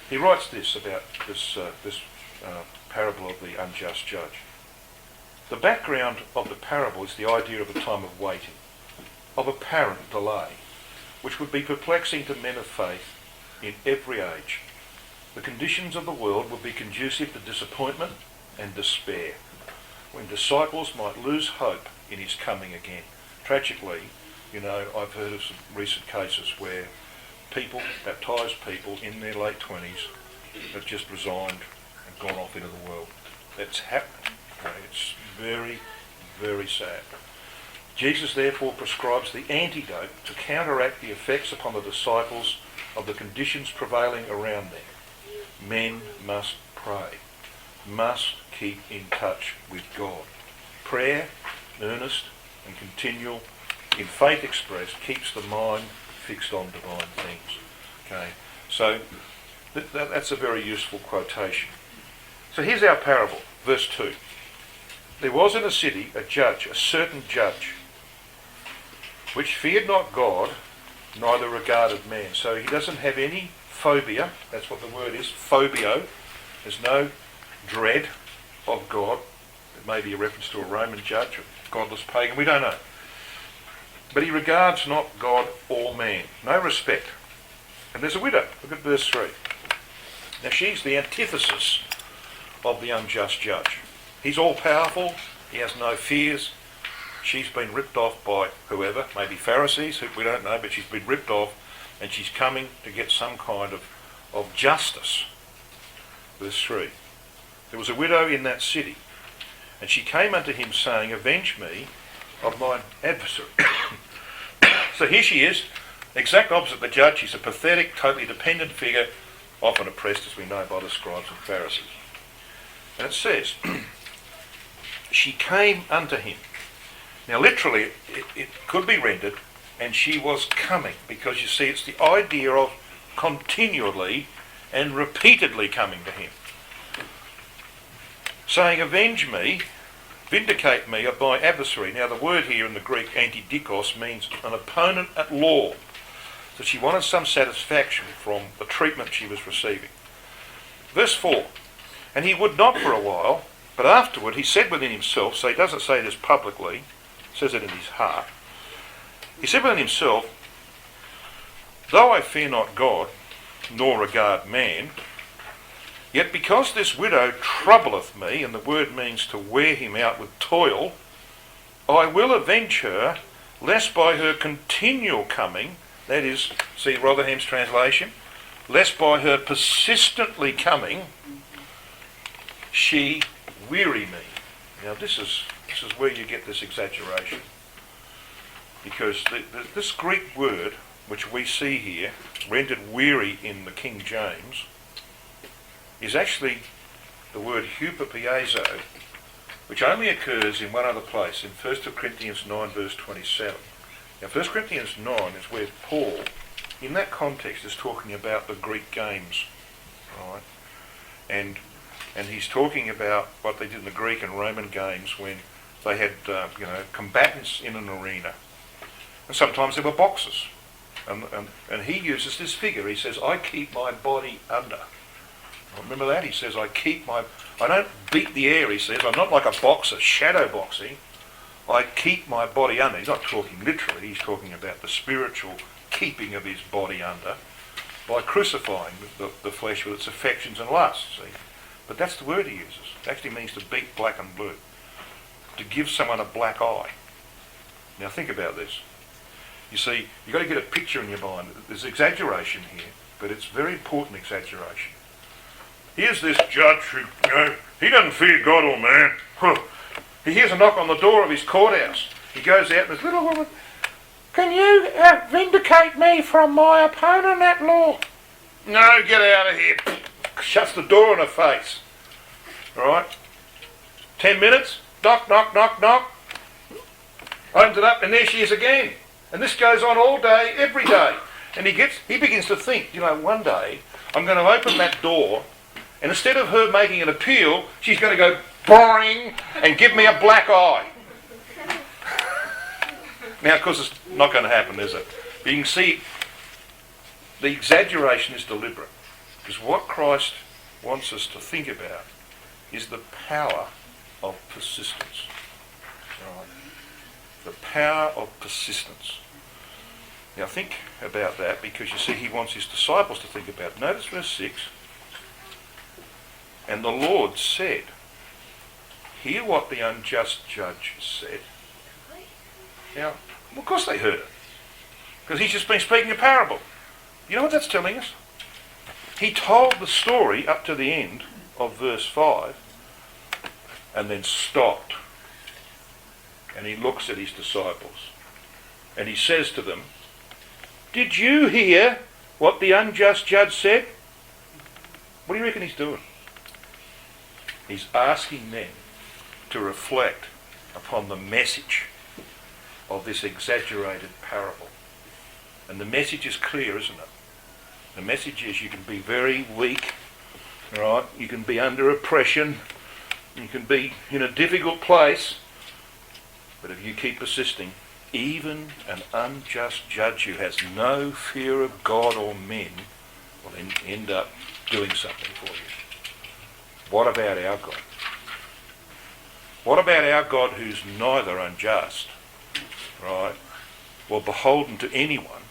He writes this about this parable of the unjust judge. The background of the parable is the idea of a time of waiting, of apparent delay, which would be perplexing to men of faith in every age. The conditions of the world would be conducive to disappointment and despair, when disciples might lose hope in his coming again. Tragically, you know, I've heard of some recent cases where people, baptised people in their late 20s, have just resigned and gone off into the world. That's happening. Okay? It's very, very sad. Jesus therefore prescribes the antidote to counteract the effects upon the disciples of the conditions prevailing around them. Men must pray, must keep in touch with God. Prayer, earnest and continual, in faith expressed, keeps the mind fixed on divine things. Okay, so that's a very useful quotation. So here's our parable, verse 2. There was in a city a judge, a certain judge, which feared not God, neither regarded man. So he doesn't have any phobia, that's what the word is, phobio. There's no dread of God. It may be a reference to a Roman judge, a godless pagan, we don't know. But he regards not God or man. No respect. And there's a widow. Look at verse 3. Now she's the antithesis of the unjust judge. He's all-powerful. He has no fears. She's been ripped off by whoever, maybe Pharisees, who we don't know, but she's been ripped off, and she's coming to get some kind of justice. Verse 3. There was a widow in that city, and she came unto him, saying, Avenge me of mine adversary. So here she is, exact opposite of the judge. She's a pathetic, totally dependent figure, often oppressed, as we know, by the scribes and Pharisees. And it says, she came unto him. Now literally, it could be rendered, and she was coming, because you see, it's the idea of continually and repeatedly coming to him, saying, Avenge me, vindicate me of my adversary. Now the word here in the Greek, antidikos, means an opponent at law. So she wanted some satisfaction from the treatment she was receiving. Verse 4, and he would not for a while, but afterward he said within himself, so he doesn't say this publicly, says it in his heart. He said within himself, though I fear not God, nor regard man, yet because this widow troubleth me, and the word means to wear him out with toil, I will avenge her, lest by her continual coming, that is, see Rotherham's translation, lest by her persistently coming, she weary me. Now this is where you get this exaggeration. Because this Greek word, which we see here, rendered weary in the King James, is actually the word hupopiezo, which only occurs in one other place, in 1 Corinthians 9 verse 27. Now 1 Corinthians 9 is where Paul, in that context, is talking about the Greek games, right? And he's talking about what they did in the Greek and Roman games when they had combatants in an arena. And sometimes there were boxers. And he uses this figure. He says, I keep my body under. Remember that? He says, I don't beat the air, he says. I'm not like a boxer, shadow boxing. I keep my body under. He's not talking literally. He's talking about the spiritual keeping of his body under by crucifying the flesh with its affections and lusts. See? But that's the word he uses. It actually means to beat black and blue. To give someone a black eye. Now think about this. You see, you've got to get a picture in your mind. There's exaggeration here, but it's very important exaggeration. Here's this judge who, he doesn't fear God or man. He hears a knock on the door of his courthouse. He goes out and this little woman, can you vindicate me from my opponent at law? No, get out of here. Shuts the door in her face. All right? 10 minutes. Knock, knock, knock, knock. Opens it up and there she is again. And this goes on all day, every day. And he begins to think, one day I'm going to open that door and instead of her making an appeal, she's going to go boing and give me a black eye. Now, of course, it's not going to happen, is it? But you can see the exaggeration is deliberate. Because what Christ wants us to think about is the power of persistence. Right? The power of persistence. Now think about that because you see he wants his disciples to think about it. Notice verse 6. And the Lord said, hear what the unjust judge said. Now, of course they heard it. Because he's just been speaking a parable. You know what that's telling us? He told the story up to the end of verse 5 and then stopped. And he looks at his disciples and he says to them, did you hear what the unjust judge said? What do you reckon he's doing? He's asking them to reflect upon the message of this exaggerated parable. And the message is clear, isn't it? The message is you can be very weak, right? You can be under oppression, you can be in a difficult place, but if you keep persisting, even an unjust judge who has no fear of God or men will end up doing something for you. What about our God? What about our God who's neither unjust, right, or beholden to anyone?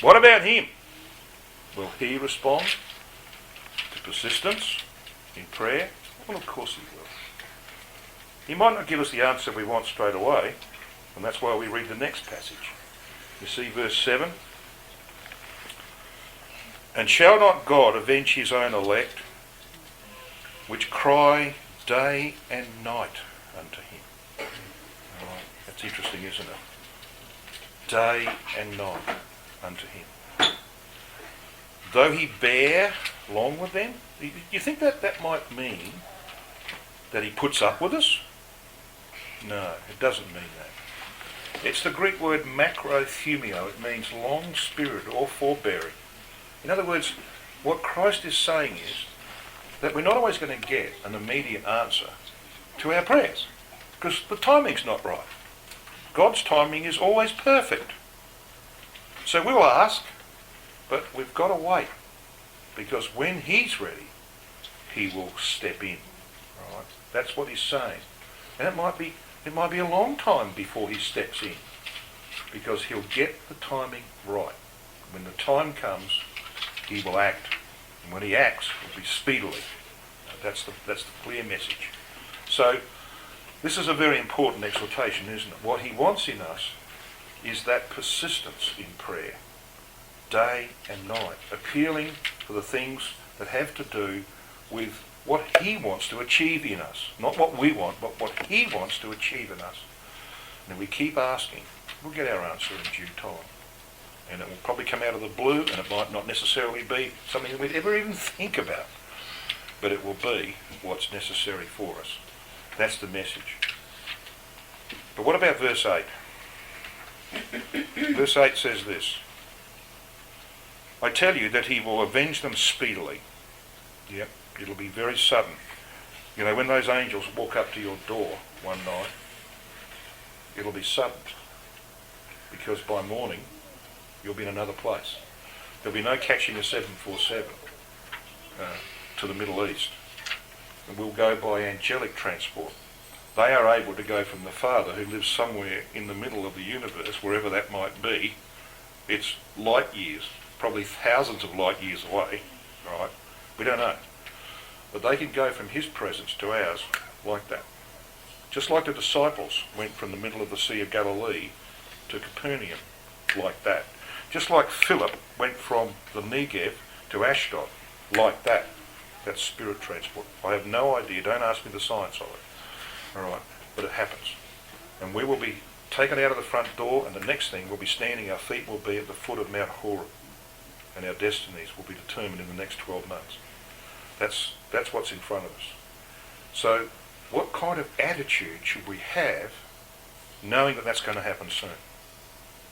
What about him? Will he respond to persistence in prayer? Well, of course he will. He might not give us the answer we want straight away, and that's why we read the next passage. You see verse 7. And shall not God avenge his own elect, which cry day and night unto him? Right. That's interesting, isn't it? Day and night unto him. Though he bear long with them? Do you think that might mean that he puts up with us? No, it doesn't mean that. It's the Greek word makrothumio. It means long spirit or forbearing. In other words, what Christ is saying is that we're not always going to get an immediate answer to our prayers because the timing's not right. God's timing is always perfect. So we'll ask, but we've got to wait because when he's ready, he will step in. Right? That's what he's saying. And it might be a long time before he steps in because he'll get the timing right. When the time comes, he will act. And when he acts, it will be speedily. That's the clear message. So this is a very important exhortation, isn't it? What he wants in us is that persistence in prayer, day and night, appealing for the things that have to do with what he wants to achieve in us. Not what we want, but what he wants to achieve in us. And if we keep asking, we'll get our answer in due time. And it will probably come out of the blue, and it might not necessarily be something that we'd ever even think about. But it will be what's necessary for us. That's the message. But what about verse 8? Verse 8 says this. I tell you that he will avenge them speedily. Yep, it'll be very sudden. You know, when those angels walk up to your door one night, it'll be sudden. Because by morning, you'll be in another place. There'll be no catching a 747 to the Middle East. And we'll go by angelic transport. They are able to go from the Father who lives somewhere in the middle of the universe, wherever that might be. It's light years, probably thousands of light years away, right? We don't know. But they can go from his presence to ours like that. Just like the disciples went from the middle of the Sea of Galilee to Capernaum like that. Just like Philip went from the Negev to Ashdod like that. That's spirit transport. I have no idea. Don't ask me the science of it. All right. But it happens. And we will be taken out of the front door, and the next thing we'll be standing, our feet will be at the foot of Mount Horeb. And our destinies will be determined in the next 12 months. That's what's in front of us. So what kind of attitude should we have knowing that that's going to happen soon?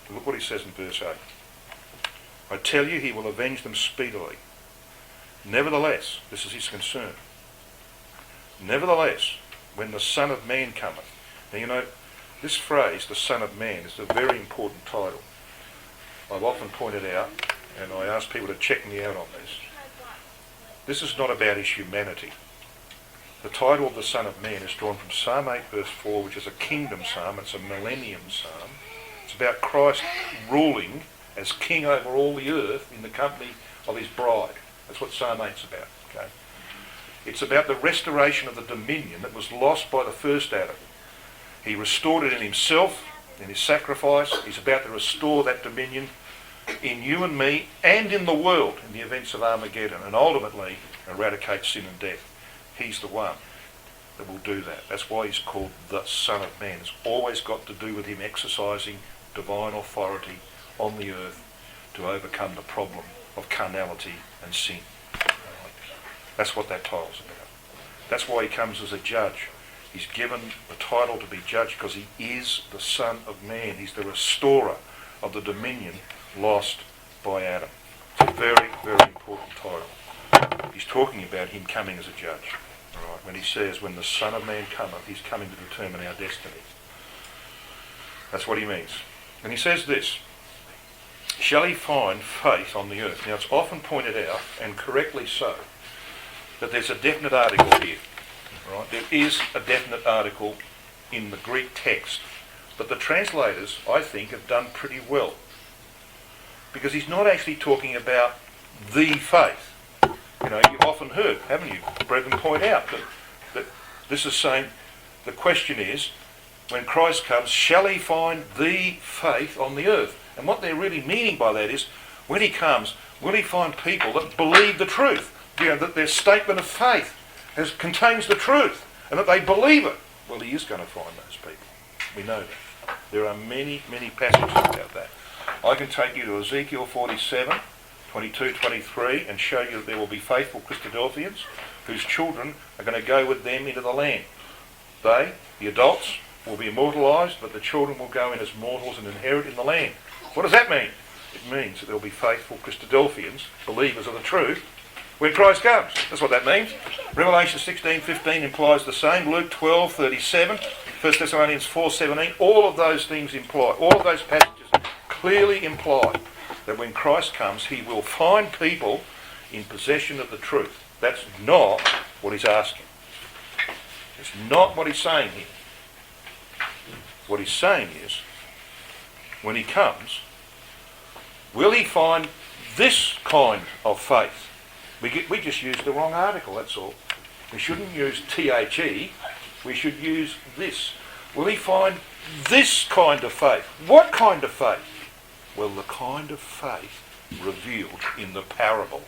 Look what he says in verse 8. I tell you, he will avenge them speedily. Nevertheless, this is his concern. Nevertheless, when the Son of Man cometh. Now you know, this phrase, the Son of Man, is a very important title. I've often pointed out, and I ask people to check me out on this. This is not about his humanity. The title of the Son of Man is drawn from Psalm 8 verse 4, which is a kingdom psalm. It's a millennium psalm. It's about Christ ruling as king over all the earth in the company of his bride. That's what Psalm 8's about. Okay? It's about the restoration of the dominion that was lost by the first Adam. He restored it in himself, in his sacrifice. He's about to restore that dominion in you and me and in the world in the events of Armageddon, and ultimately eradicate sin and death. He's the one that will do that. That's why he's called the Son of Man. It's always got to do with him exercising divine authority on the earth to overcome the problem of carnality and sin. That's what that title's about. That's why he comes as a judge. He's given the title to be judge because he is the Son of Man. He's the restorer of the dominion lost by Adam. It's a very, very important title. He's talking about him coming as a judge. All right? When he says, when the Son of Man cometh, he's coming to determine our destiny. That's what he means. And he says this, shall he find faith on the earth? Now it's often pointed out, and correctly so, that there's a definite article here. Right? There is a definite article in the Greek text, but the translators, I think, have done pretty well. Because he's not actually talking about the faith. You know, you've often heard, haven't you, brethren point out that this is saying, the question is, when Christ comes, shall he find the faith on the earth? And what they're really meaning by that is, when he comes, will he find people that believe the truth? You know, that their statement of faith contains the truth, and that they believe it. Well, he is going to find those people. We know that. There are many, many passages about that. I can take you to Ezekiel 47, 22, 23, and show you that there will be faithful Christadelphians whose children are going to go with them into the land. They, the adults, will be immortalised, but the children will go in as mortals and inherit in the land. What does that mean? It means that there will be faithful Christadelphians, believers of the truth, when Christ comes. That's what that means. Revelation 16:15 implies the same. Luke 12:37, 1 Thessalonians 4:17, all of those things imply, all of those passages clearly imply that when Christ comes, he will find people in possession of the truth. That's not what he's asking. It's not what he's saying here. What he's saying is, when he comes, will he find this kind of faith? We just used the wrong article, that's all. We shouldn't use THE, we should use this. Will he find this kind of faith? What kind of faith? Well, the kind of faith revealed in the parable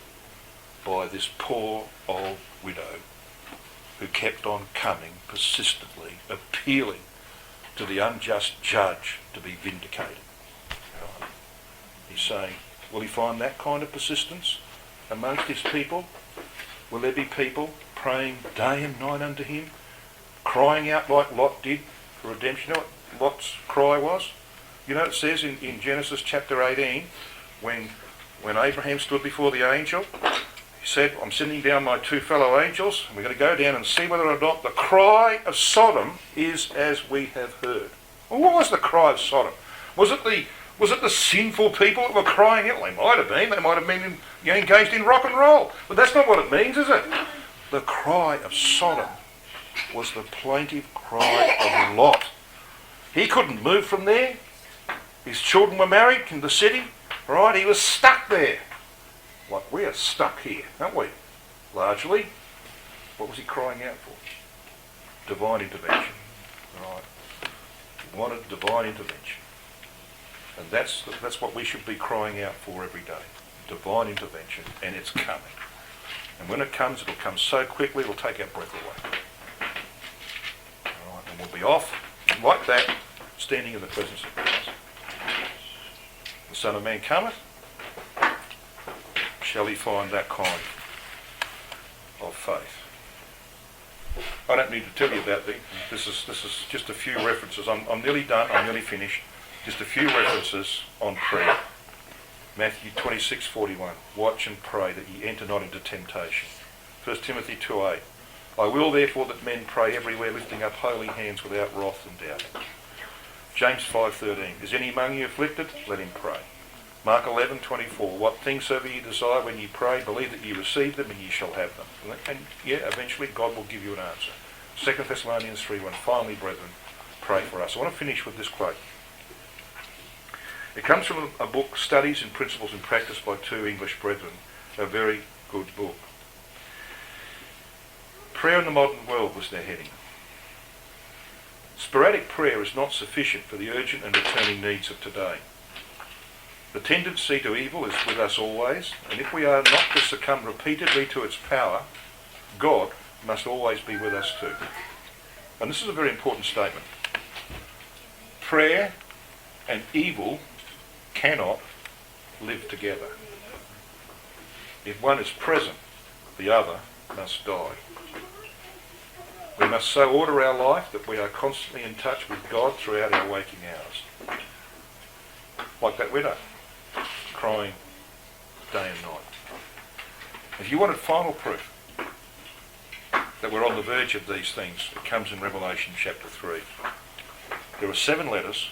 by this poor old widow who kept on coming persistently, appealing to the unjust judge to be vindicated. He's saying, will he find that kind of persistence amongst his people? Will there be people praying day and night unto him, crying out like Lot did for redemption? You know what Lot's cry was? You know, it says in Genesis chapter 18, when Abraham stood before the angel, he said, I'm sending down my two fellow angels, and we're going to go down and see whether or not the cry of Sodom is as we have heard. Well, what was the cry of Sodom? Was it the sinful people that were crying out? Well, they might have been. They might have been engaged in rock and roll. But that's not what it means, is it? The cry of Sodom was the plaintive cry of Lot. He couldn't move from there. His children were married in the city. Right? He was stuck there. Like we are stuck here, aren't we? Largely. What was he crying out for? Divine intervention. Right? He wanted divine intervention. And that's what we should be crying out for every day. Divine intervention, and it's coming. And when it comes, it'll come so quickly it'll take our breath away. All right, and we'll be off like that, standing in the presence of Christ. The Son of Man cometh, shall he find that kind of faith? I don't need to tell you about this is just a few references. I'm nearly done, I'm nearly finished. Just a few references on prayer. Matthew 26:41, watch and pray that ye enter not into temptation. 1 Timothy 2:8, I will therefore that men pray everywhere, lifting up holy hands without wrath and doubt. James 5:13, is any among you afflicted? Let him pray. Mark 11:24, what things soever ye desire when ye pray, believe that ye receive them and ye shall have them. And eventually God will give you an answer. 2 Thessalonians 3:1, finally, brethren, pray for us. I want to finish with this quote. It comes from a book, Studies in Principles and Practice by two English brethren, a very good book. Prayer in the Modern World was their heading. Sporadic prayer is not sufficient for the urgent and returning needs of today. The tendency to evil is with us always, and if we are not to succumb repeatedly to its power, God must always be with us too. And this is a very important statement. Prayer and evil cannot live together. If one is present, the other must die. We must so order our life that we are constantly in touch with God throughout our waking hours. Like that widow, crying day and night. If you wanted final proof that we're on the verge of these things, it comes in Revelation chapter 3. There are 7 letters.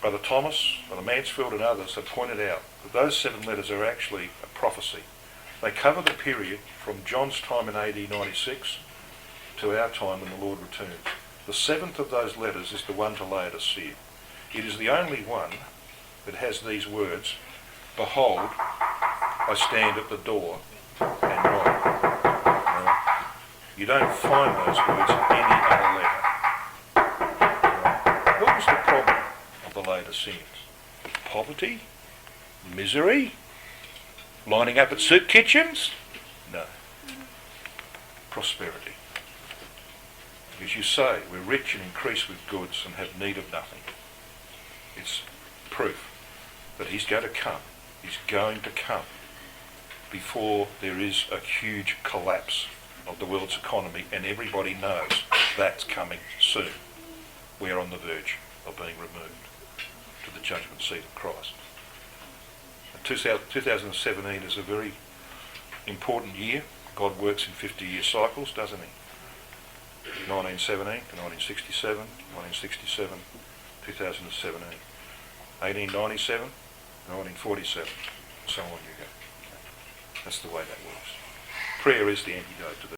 Brother Thomas, Brother Mansfield and others have pointed out that those 7 letters are actually a prophecy. They cover the period from John's time in AD 96 to our time when the Lord returns. The 7th of those letters is the one to Laodicea. It is the only one that has these words, behold, I stand at the door and knock. Right? You don't find those words in any other letter. Right? What was the problem of the Laodiceans? Poverty? Misery? Lining up at soup kitchens? No. Prosperity. As you say, we're rich and increase with goods and have need of nothing. It's proof that he's going to come. He's going to come before there is a huge collapse of the world's economy, and everybody knows that's coming soon. We are on the verge of being removed to the judgment seat of Christ. 2017 is a very important year. God works in 50-year cycles, doesn't he? 1917 to 1967, 1967, 2017, 1897, 1947, so on you go. That's the way that works. Prayer is the antidote to the